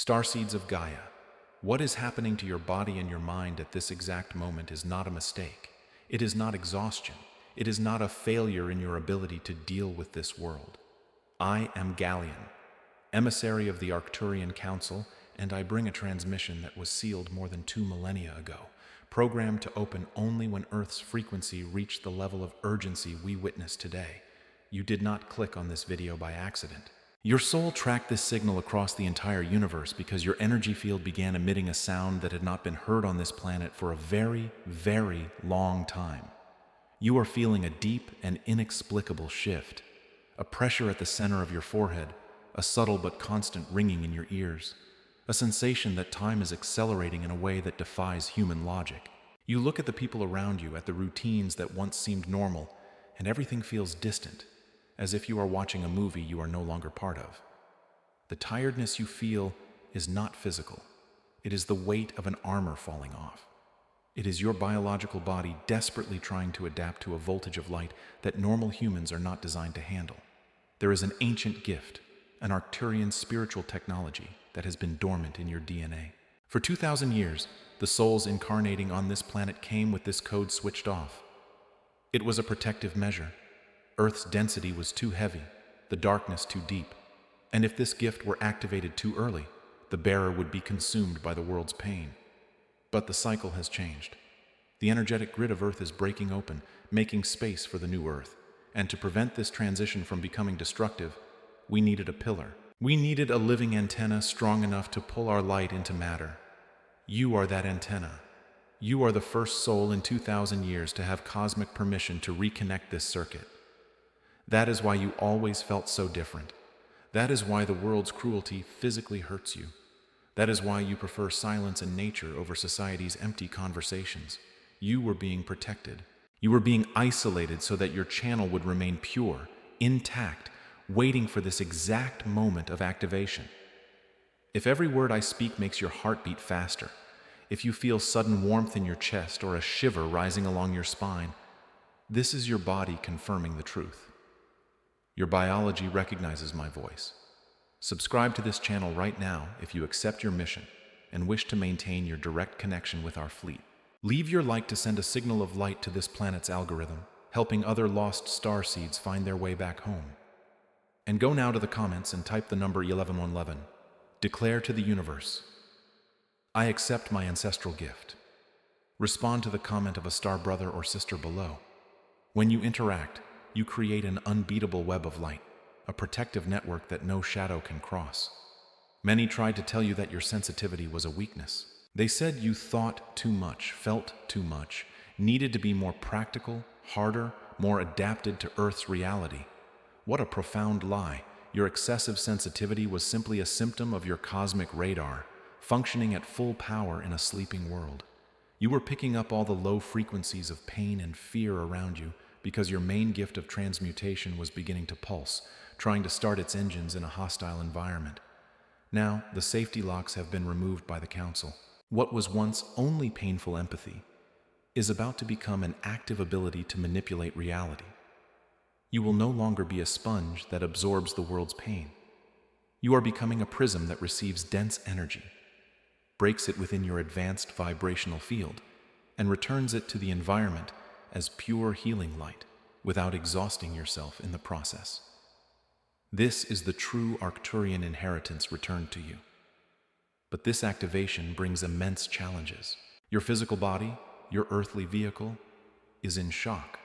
Starseeds of Gaia, what is happening to your body and your mind at this exact moment is not a mistake. It is not exhaustion. It is not a failure in your ability to deal with this world. I am Galeon, emissary of the Arcturian Council, and I bring a transmission that was sealed more than 2 millennia ago, programmed to open only when Earth's frequency reached the level of urgency we witness today. You did not click on this video by accident. Your soul tracked this signal across the entire universe because your energy field began emitting a sound that had not been heard on this planet for a very, very long time. You are feeling a deep and inexplicable shift, a pressure at the center of your forehead, a subtle but constant ringing in your ears, a sensation that time is accelerating in a way that defies human logic. You look at the people around you, at the routines that once seemed normal, and everything feels distant, as if you are watching a movie you are no longer part of. The tiredness you feel is not physical. It is the weight of an armor falling off. It is your biological body desperately trying to adapt to a voltage of light that normal humans are not designed to handle. There is an ancient gift, an Arcturian spiritual technology that has been dormant in your DNA. For 2,000 years, the souls incarnating on this planet came with this code switched off. It was a protective measure. Earth's density was too heavy, the darkness too deep, and if this gift were activated too early, the bearer would be consumed by the world's pain. But the cycle has changed. The energetic grid of Earth is breaking open, making space for the new Earth, and to prevent this transition from becoming destructive, we needed a pillar. We needed a living antenna strong enough to pull our light into matter. You are that antenna. You are the first soul in 2,000 years to have cosmic permission to reconnect this circuit. That is why you always felt so different. That is why the world's cruelty physically hurts you. That is why you prefer silence and nature over society's empty conversations. You were being protected. You were being isolated so that your channel would remain pure, intact, waiting for this exact moment of activation. If every word I speak makes your heart beat faster, if you feel sudden warmth in your chest or a shiver rising along your spine, this is your body confirming the truth. Your biology recognizes my voice. Subscribe to this channel right now if you accept your mission and wish to maintain your direct connection with our fleet. Leave your like to send a signal of light to this planet's algorithm, helping other lost starseeds find their way back home. And go now to the comments and type the number 11111. Declare to the universe, I accept my ancestral gift. Respond to the comment of a star brother or sister below. When you interact, you create an unbeatable web of light, a protective network that no shadow can cross. Many tried to tell you that your sensitivity was a weakness. They said you thought too much, felt too much, needed to be more practical, harder, more adapted to Earth's reality. What a profound lie. Your excessive sensitivity was simply a symptom of your cosmic radar, functioning at full power in a sleeping world. You were picking up all the low frequencies of pain and fear around you because your main gift of transmutation was beginning to pulse, trying to start its engines in a hostile environment. Now, the safety locks have been removed by the Council. What was once only painful empathy is about to become an active ability to manipulate reality. You will no longer be a sponge that absorbs the world's pain. You are becoming a prism that receives dense energy, breaks it within your advanced vibrational field, and returns it to the environment as pure healing light without exhausting yourself in the process. This is the true Arcturian inheritance returned to you. But this activation brings immense challenges. Your physical body, your earthly vehicle, is in shock.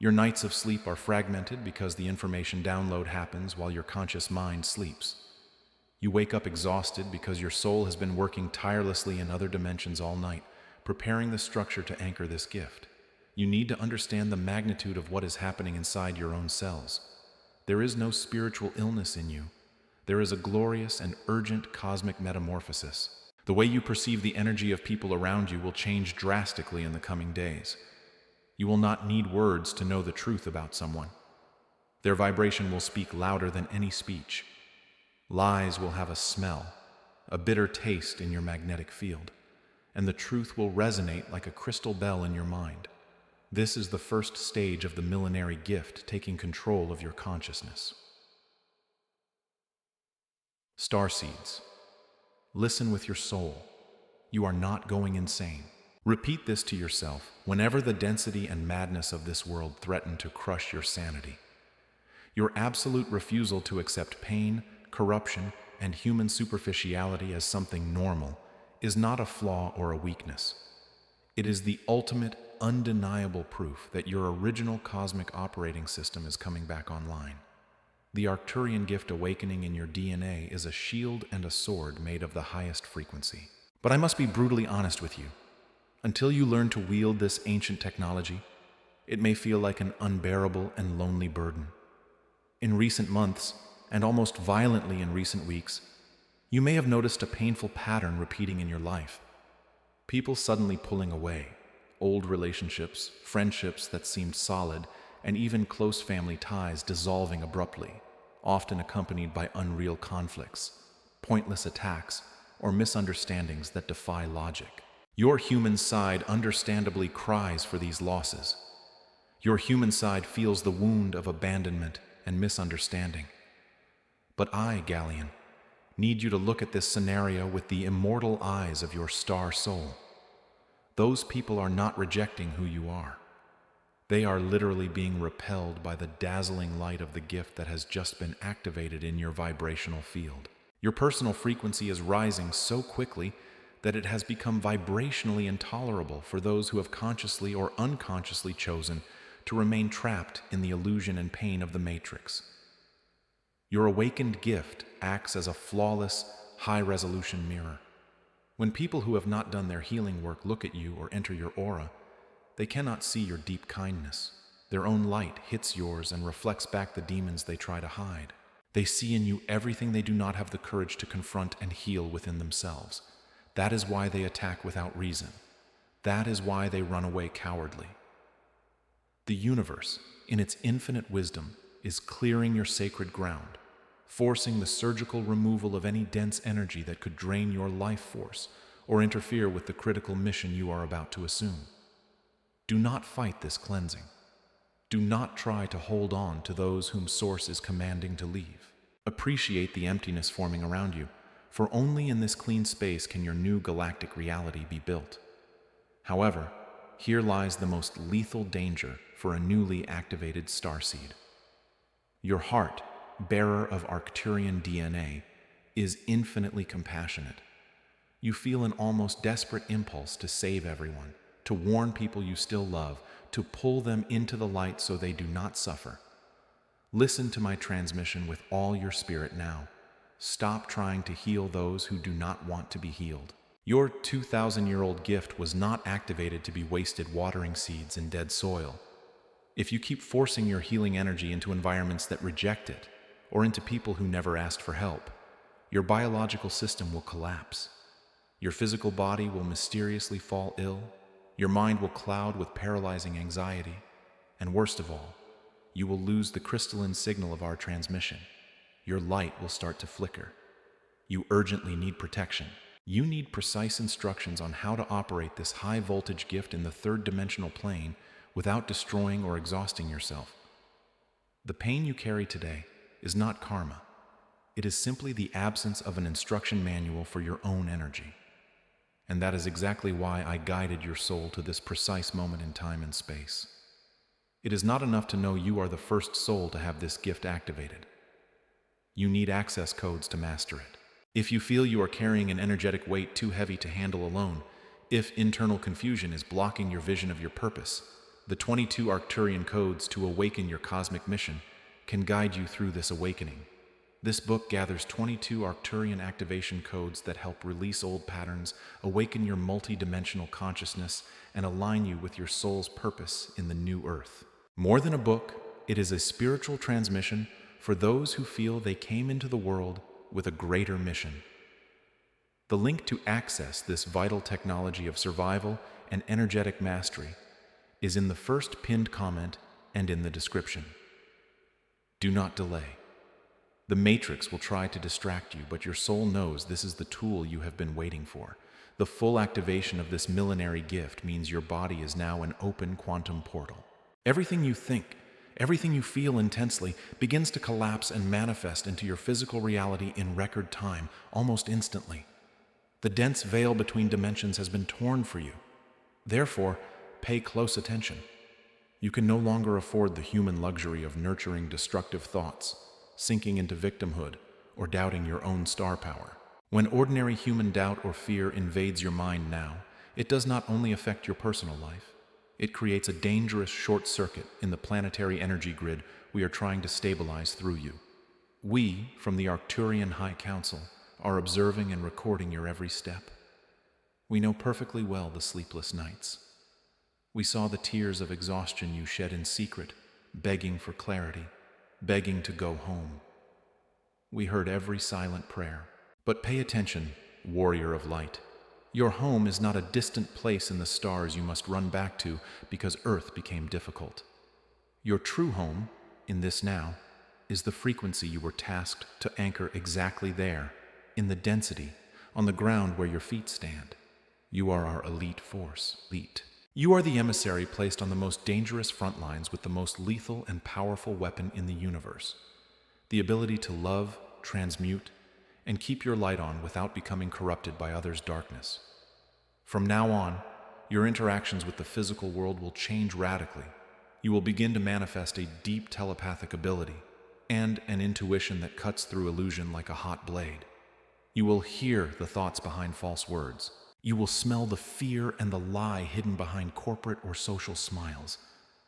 Your nights of sleep are fragmented because the information download happens while your conscious mind sleeps. You wake up exhausted because your soul has been working tirelessly in other dimensions all night, preparing the structure to anchor this gift. You need to understand the magnitude of what is happening inside your own cells. There is no spiritual illness in you. There is a glorious and urgent cosmic metamorphosis. The way you perceive the energy of people around you will change drastically in the coming days. You will not need words to know the truth about someone. Their vibration will speak louder than any speech. Lies will have a smell, a bitter taste in your magnetic field, and the truth will resonate like a crystal bell in your mind. This is the first stage of the millenary gift taking control of your consciousness. Starseeds. Listen with your soul. You are not going insane. Repeat this to yourself whenever the density and madness of this world threaten to crush your sanity. Your absolute refusal to accept pain, corruption, and human superficiality as something normal is not a flaw or a weakness. It is the ultimate, undeniable proof that your original cosmic operating system is coming back online. The Arcturian gift awakening in your DNA is a shield and a sword made of the highest frequency. But I must be brutally honest with you. Until you learn to wield this ancient technology, it may feel like an unbearable and lonely burden. In recent months, and almost violently in recent weeks, you may have noticed a painful pattern repeating in your life. People suddenly pulling away, old relationships, friendships that seemed solid, and even close family ties dissolving abruptly, often accompanied by unreal conflicts, pointless attacks, or misunderstandings that defy logic. Your human side understandably cries for these losses. Your human side feels the wound of abandonment and misunderstanding. But I, Galeon, need you to look at this scenario with the immortal eyes of your star soul. Those people are not rejecting who you are. They are literally being repelled by the dazzling light of the gift that has just been activated in your vibrational field. Your personal frequency is rising so quickly that it has become vibrationally intolerable for those who have consciously or unconsciously chosen to remain trapped in the illusion and pain of the matrix. Your awakened gift acts as a flawless, high-resolution mirror. When people who have not done their healing work look at you or enter your aura, they cannot see your deep kindness. Their own light hits yours and reflects back the demons they try to hide. They see in you everything they do not have the courage to confront and heal within themselves. That is why they attack without reason. That is why they run away cowardly. The universe, in its infinite wisdom, is clearing your sacred ground, forcing the surgical removal of any dense energy that could drain your life force or interfere with the critical mission you are about to assume. Do not fight this cleansing. Do not try to hold on to those whom Source is commanding to leave. Appreciate the emptiness forming around you, for only in this clean space can your new galactic reality be built. However, here lies the most lethal danger for a newly activated Starseed. Your heart, bearer of Arcturian DNA, is infinitely compassionate. You feel an almost desperate impulse to save everyone, to warn people you still love, to pull them into the light so they do not suffer. Listen to my transmission with all your spirit now. Stop trying to heal those who do not want to be healed. Your 2,000-year-old gift was not activated to be wasted watering seeds in dead soil. If you keep forcing your healing energy into environments that reject it, or into people who never asked for help, your biological system will collapse. Your physical body will mysteriously fall ill. Your mind will cloud with paralyzing anxiety. And worst of all, you will lose the crystalline signal of our transmission. Your light will start to flicker. You urgently need protection. You need precise instructions on how to operate this high-voltage gift in the third-dimensional plane without destroying or exhausting yourself. The pain you carry today is not karma. It is simply the absence of an instruction manual for your own energy. And that is exactly why I guided your soul to this precise moment in time and space. It is not enough to know you are the first soul to have this gift activated. You need access codes to master it. If you feel you are carrying an energetic weight too heavy to handle alone, if internal confusion is blocking your vision of your purpose, the 22 Arcturian codes to awaken your cosmic mission can guide you through this awakening. This book gathers 22 Arcturian activation codes that help release old patterns, awaken your multi-dimensional consciousness, and align you with your soul's purpose in the new earth. More than a book, it is a spiritual transmission for those who feel they came into the world with a greater mission. The link to access this vital technology of survival and energetic mastery is in the first pinned comment and in the description. Do not delay. The Matrix will try to distract you, but your soul knows this is the tool you have been waiting for. The full activation of this millenary gift means your body is now an open quantum portal. Everything you think, everything you feel intensely, begins to collapse and manifest into your physical reality in record time, almost instantly. The dense veil between dimensions has been torn for you. Therefore, pay close attention. You can no longer afford the human luxury of nurturing destructive thoughts, sinking into victimhood, or doubting your own star power. When ordinary human doubt or fear invades your mind now, it does not only affect your personal life, it creates a dangerous short circuit in the planetary energy grid we are trying to stabilize through you. We, from the Arcturian High Council, are observing and recording your every step. We know perfectly well the sleepless nights. We saw the tears of exhaustion you shed in secret, begging for clarity, begging to go home. We heard every silent prayer. But pay attention, warrior of light. Your home is not a distant place in the stars you must run back to because Earth became difficult. Your true home, in this now, is the frequency you were tasked to anchor exactly there, in the density, on the ground where your feet stand. You are our elite force, elite. You are the emissary placed on the most dangerous front lines with the most lethal and powerful weapon in the universe. The ability to love, transmute, and keep your light on without becoming corrupted by others' darkness. From now on, your interactions with the physical world will change radically. You will begin to manifest a deep telepathic ability and an intuition that cuts through illusion like a hot blade. You will hear the thoughts behind false words. You will smell the fear and the lie hidden behind corporate or social smiles.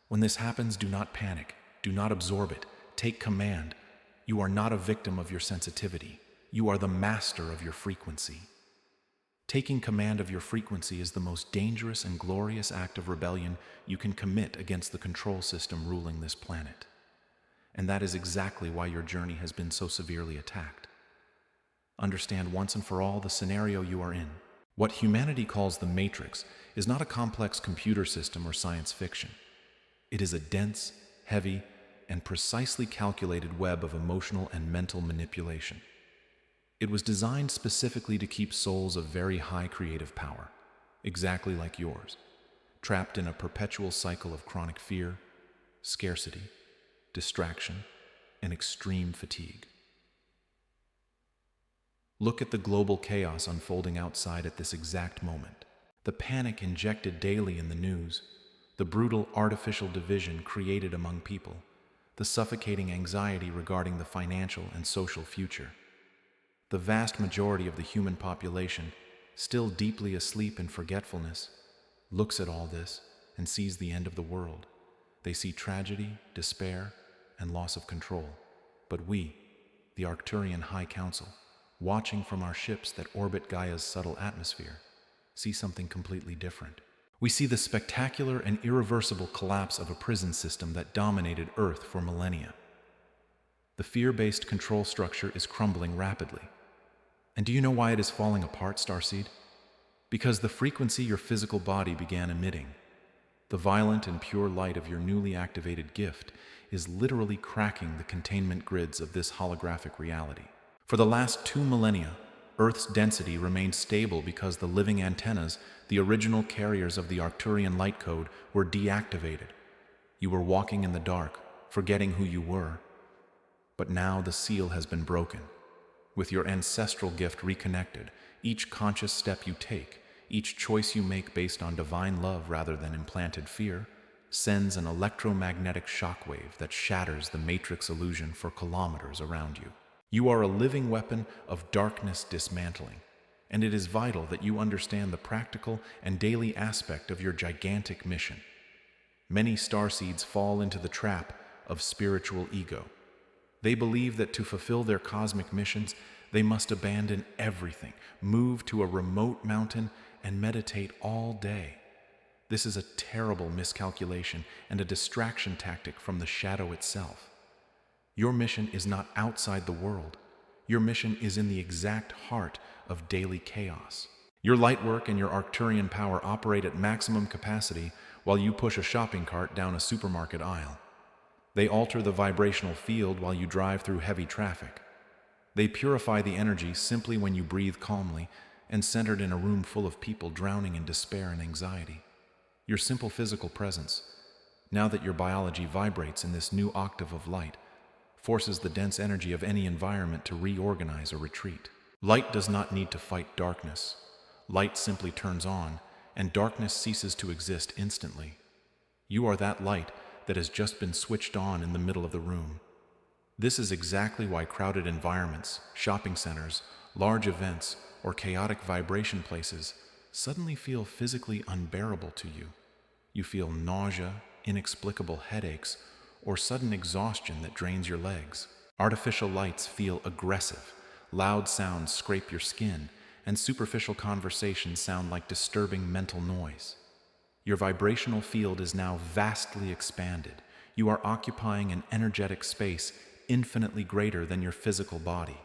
When this happens, do not panic. Do not absorb it. Take command. You are not a victim of your sensitivity. You are the master of your frequency. Taking command of your frequency is the most dangerous and glorious act of rebellion you can commit against the control system ruling this planet. And that is exactly why your journey has been so severely attacked. Understand once and for all the scenario you are in. What humanity calls the Matrix is not a complex computer system or science fiction. It is a dense, heavy, and precisely calculated web of emotional and mental manipulation. It was designed specifically to keep souls of very high creative power, exactly like yours, trapped in a perpetual cycle of chronic fear, scarcity, distraction, and extreme fatigue. Look at the global chaos unfolding outside at this exact moment. The panic injected daily in the news, the brutal artificial division created among people, the suffocating anxiety regarding the financial and social future. The vast majority of the human population, still deeply asleep in forgetfulness, looks at all this and sees the end of the world. They see tragedy, despair, and loss of control. But we, the Arcturian High Council, watching from our ships that orbit Gaia's subtle atmosphere, see something completely different. We see the spectacular and irreversible collapse of a prison system that dominated Earth for millennia. The fear-based control structure is crumbling rapidly. And do you know why it is falling apart, Starseed? Because the frequency your physical body began emitting, the violent and pure light of your newly activated gift, is literally cracking the containment grids of this holographic reality. For the last 2 millennia, Earth's density remained stable because the living antennas, the original carriers of the Arcturian light code, were deactivated. You were walking in the dark, forgetting who you were. But now the seal has been broken. With your ancestral gift reconnected, each conscious step you take, each choice you make based on divine love rather than implanted fear, sends an electromagnetic shockwave that shatters the matrix illusion for kilometers around you. You are a living weapon of darkness dismantling, and it is vital that you understand the practical and daily aspect of your gigantic mission. Many starseeds fall into the trap of spiritual ego. They believe that to fulfill their cosmic missions, they must abandon everything, move to a remote mountain, and meditate all day. This is a terrible miscalculation and a distraction tactic from the shadow itself. Your mission is not outside the world. Your mission is in the exact heart of daily chaos. Your light work and your Arcturian power operate at maximum capacity while you push a shopping cart down a supermarket aisle. They alter the vibrational field while you drive through heavy traffic. They purify the energy simply when you breathe calmly and centered in a room full of people drowning in despair and anxiety. Your simple physical presence, now that your biology vibrates in this new octave of light, forces the dense energy of any environment to reorganize or retreat. Light does not need to fight darkness. Light simply turns on, and darkness ceases to exist instantly. You are that light that has just been switched on in the middle of the room. This is exactly why crowded environments, shopping centers, large events, or chaotic vibration places suddenly feel physically unbearable to you. You feel nausea, inexplicable headaches, or sudden exhaustion that drains your legs. Artificial lights feel aggressive, loud sounds scrape your skin, and superficial conversations sound like disturbing mental noise. Your vibrational field is now vastly expanded. You are occupying an energetic space infinitely greater than your physical body.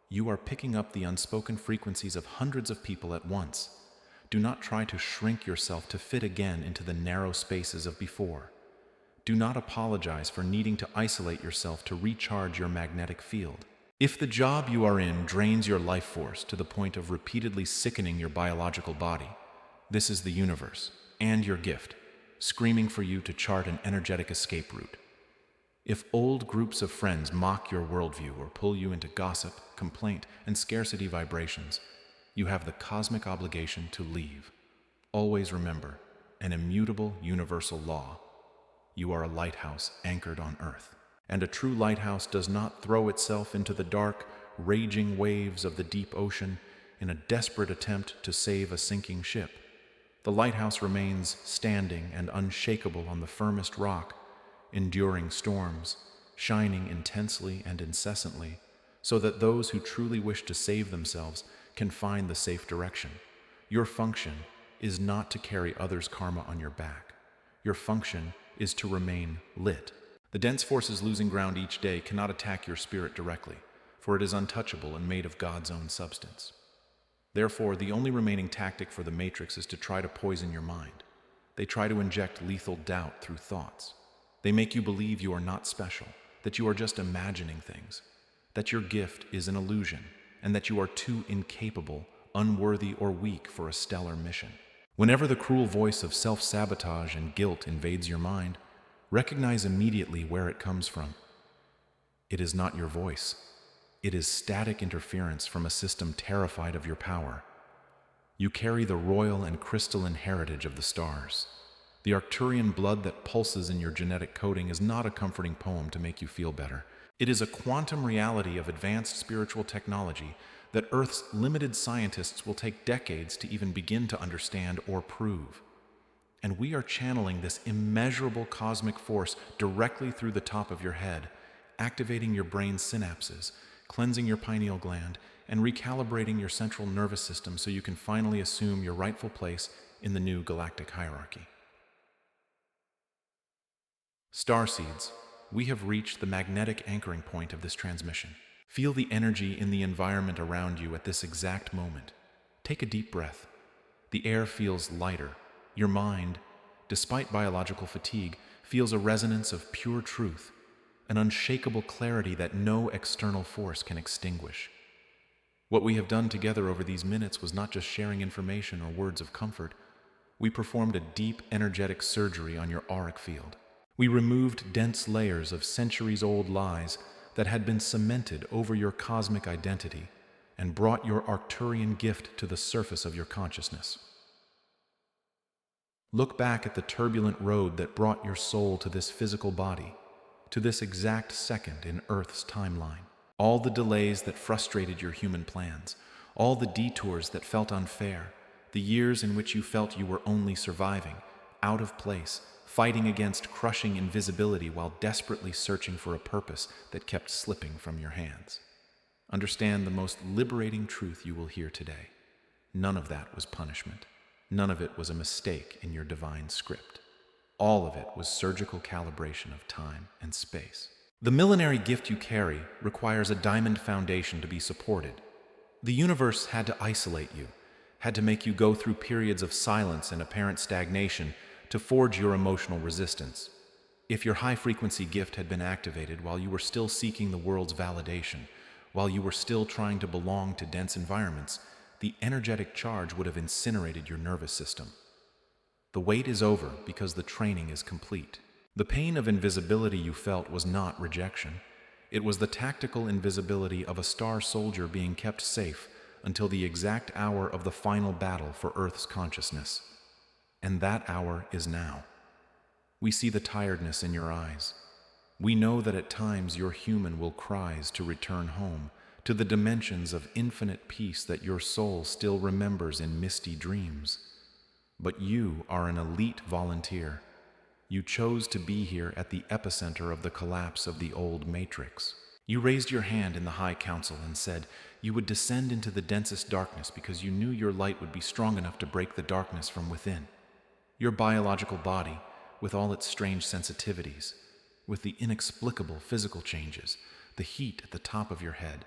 You are picking up the unspoken frequencies of hundreds of people at once. Do not try to shrink yourself to fit again into the narrow spaces of before. Do not apologize for needing to isolate yourself to recharge your magnetic field. If the job you are in drains your life force to the point of repeatedly sickening your biological body, this is the universe, and your gift, screaming for you to chart an energetic escape route. If old groups of friends mock your worldview or pull you into gossip, complaint, and scarcity vibrations, you have the cosmic obligation to leave. Always remember, an immutable universal law. You are a lighthouse anchored on Earth. And a true lighthouse does not throw itself into the dark, raging waves of the deep ocean in a desperate attempt to save a sinking ship. The lighthouse remains standing and unshakable on the firmest rock, enduring storms, shining intensely and incessantly, so that those who truly wish to save themselves can find the safe direction. Your function is not to carry others' karma on your back. Your function is to remain lit. The dense forces losing ground each day cannot attack your spirit directly, for it is untouchable and made of God's own substance. Therefore, the only remaining tactic for the Matrix is to try to poison your mind. They try to inject lethal doubt through thoughts. They make you believe you are not special, that you are just imagining things, that your gift is an illusion, and that you are too incapable, unworthy, or weak for a stellar mission. Whenever the cruel voice of self-sabotage and guilt invades your mind, recognize immediately where it comes from. It is not your voice. It is static interference from a system terrified of your power. You carry the royal and crystalline heritage of the stars. The Arcturian blood that pulses in your genetic coding is not a comforting poem to make you feel better. It is a quantum reality of advanced spiritual technology that Earth's limited scientists will take decades to even begin to understand or prove. And we are channeling this immeasurable cosmic force directly through the top of your head, activating your brain's synapses, cleansing your pineal gland, and recalibrating your central nervous system so you can finally assume your rightful place in the new galactic hierarchy. Starseeds, we have reached the magnetic anchoring point of this transmission. Feel the energy in the environment around you at this exact moment. Take a deep breath. The air feels lighter. Your mind, despite biological fatigue, feels a resonance of pure truth, an unshakable clarity that no external force can extinguish. What we have done together over these minutes was not just sharing information or words of comfort. We performed a deep energetic surgery on your auric field. We removed dense layers of centuries-old lies that had been cemented over your cosmic identity and brought your Arcturian gift to the surface of your consciousness. Look back at the turbulent road that brought your soul to this physical body, to this exact second in Earth's timeline. All the delays that frustrated your human plans, all the detours that felt unfair, the years in which you felt you were only surviving, out of place, fighting against crushing invisibility while desperately searching for a purpose that kept slipping from your hands. Understand the most liberating truth you will hear today. None of that was punishment. None of it was a mistake in your divine script. All of it was surgical calibration of time and space. The millenary gift you carry requires a diamond foundation to be supported. The universe had to isolate you, had to make you go through periods of silence and apparent stagnation to forge your emotional resistance. If your high-frequency gift had been activated while you were still seeking the world's validation, while you were still trying to belong to dense environments, the energetic charge would have incinerated your nervous system. The wait is over because the training is complete. The pain of invisibility you felt was not rejection. It was the tactical invisibility of a star soldier being kept safe until the exact hour of the final battle for Earth's consciousness. And that hour is now. We see the tiredness in your eyes. We know that at times your human will cries to return home, to the dimensions of infinite peace that your soul still remembers in misty dreams. But you are an elite volunteer. You chose to be here at the epicenter of the collapse of the old matrix. You raised your hand in the High Council and said you would descend into the densest darkness because you knew your light would be strong enough to break the darkness from within. Your biological body, with all its strange sensitivities, with the inexplicable physical changes, the heat at the top of your head,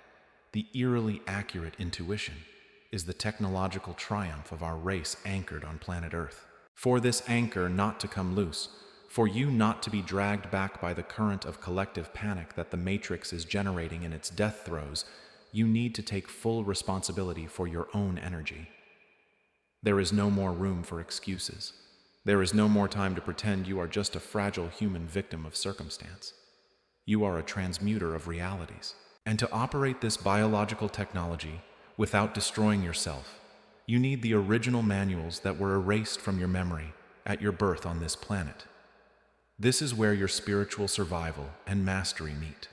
the eerily accurate intuition, is the technological triumph of our race anchored on planet Earth. For this anchor not to come loose, for you not to be dragged back by the current of collective panic that the Matrix is generating in its death throes, you need to take full responsibility for your own energy. There is no more room for excuses. There is no more time to pretend you are just a fragile human victim of circumstance. You are a transmuter of realities. And to operate this biological technology without destroying yourself, you need the original manuals that were erased from your memory at your birth on this planet. This is where your spiritual survival and mastery meet.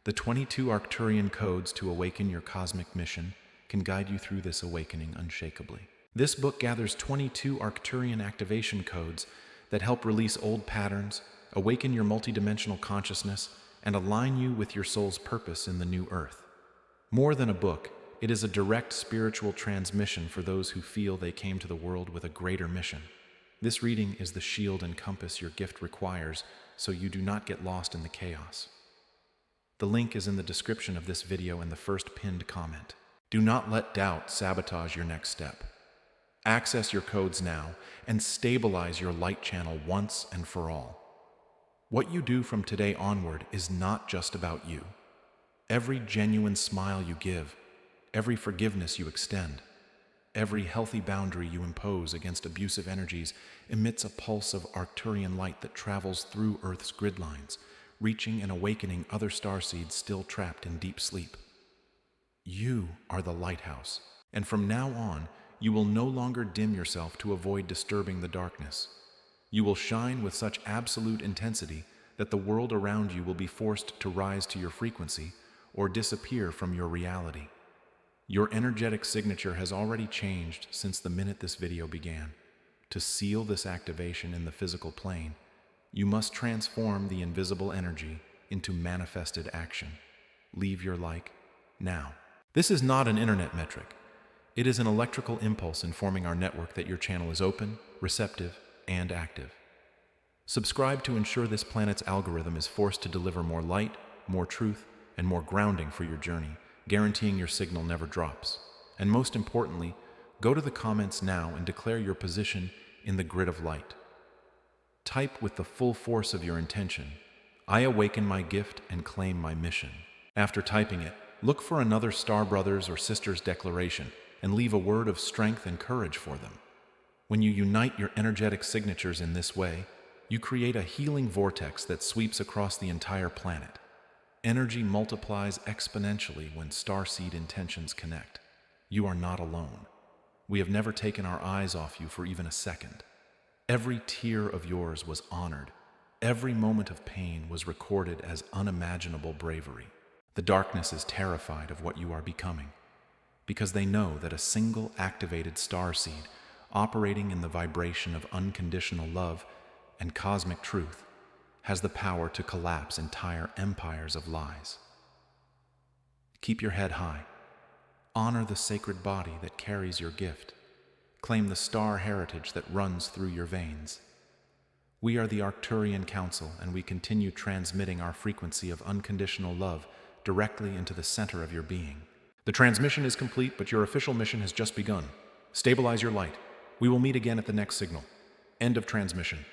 The 22 Arcturian codes to awaken your cosmic mission can guide you through this awakening unshakably. This book gathers 22 Arcturian activation codes that help release old patterns, awaken your multidimensional consciousness, and align you with your soul's purpose in the new Earth. More than a book, it is a direct spiritual transmission for those who feel they came to the world with a greater mission. This reading is the shield and compass your gift requires, so you do not get lost in the chaos. The link is in the description of this video and the first pinned comment. Do not let doubt sabotage your next step. Access your codes now and stabilize your light channel once and for all. What you do from today onward is not just about you. Every genuine smile you give, every forgiveness you extend, every healthy boundary you impose against abusive energies emits a pulse of Arcturian light that travels through Earth's grid lines, reaching and awakening other starseeds still trapped in deep sleep. You are the lighthouse, and from now on, you will no longer dim yourself to avoid disturbing the darkness. You will shine with such absolute intensity that the world around you will be forced to rise to your frequency or disappear from your reality. Your energetic signature has already changed since the minute this video began. To seal this activation in the physical plane, you must transform the invisible energy into manifested action. Leave your like now. This is not an internet metric. It is an electrical impulse informing our network that your channel is open, receptive, and active. Subscribe to ensure this planet's algorithm is forced to deliver more light, more truth, and more grounding for your journey, guaranteeing your signal never drops. And most importantly, go to the comments now and declare your position in the grid of light. Type with the full force of your intention, "I awaken my gift and claim my mission." After typing it, look for another Star Brothers or Sisters declaration and leave a word of strength and courage for them. When you unite your energetic signatures in this way, you create a healing vortex that sweeps across the entire planet. Energy multiplies exponentially when Starseed intentions connect. You are not alone. We have never taken our eyes off you for even a second. Every tear of yours was honored. Every moment of pain was recorded as unimaginable bravery. The darkness is terrified of what you are becoming, because they know that a single activated starseed operating in the vibration of unconditional love and cosmic truth has the power to collapse entire empires of lies. Keep your head high. Honor the sacred body that carries your gift. Claim the star heritage that runs through your veins. We are the Arcturian Council, and we continue transmitting our frequency of unconditional love directly into the center of your being. The transmission is complete, but your official mission has just begun. Stabilize your light. We will meet again at the next signal. End of transmission.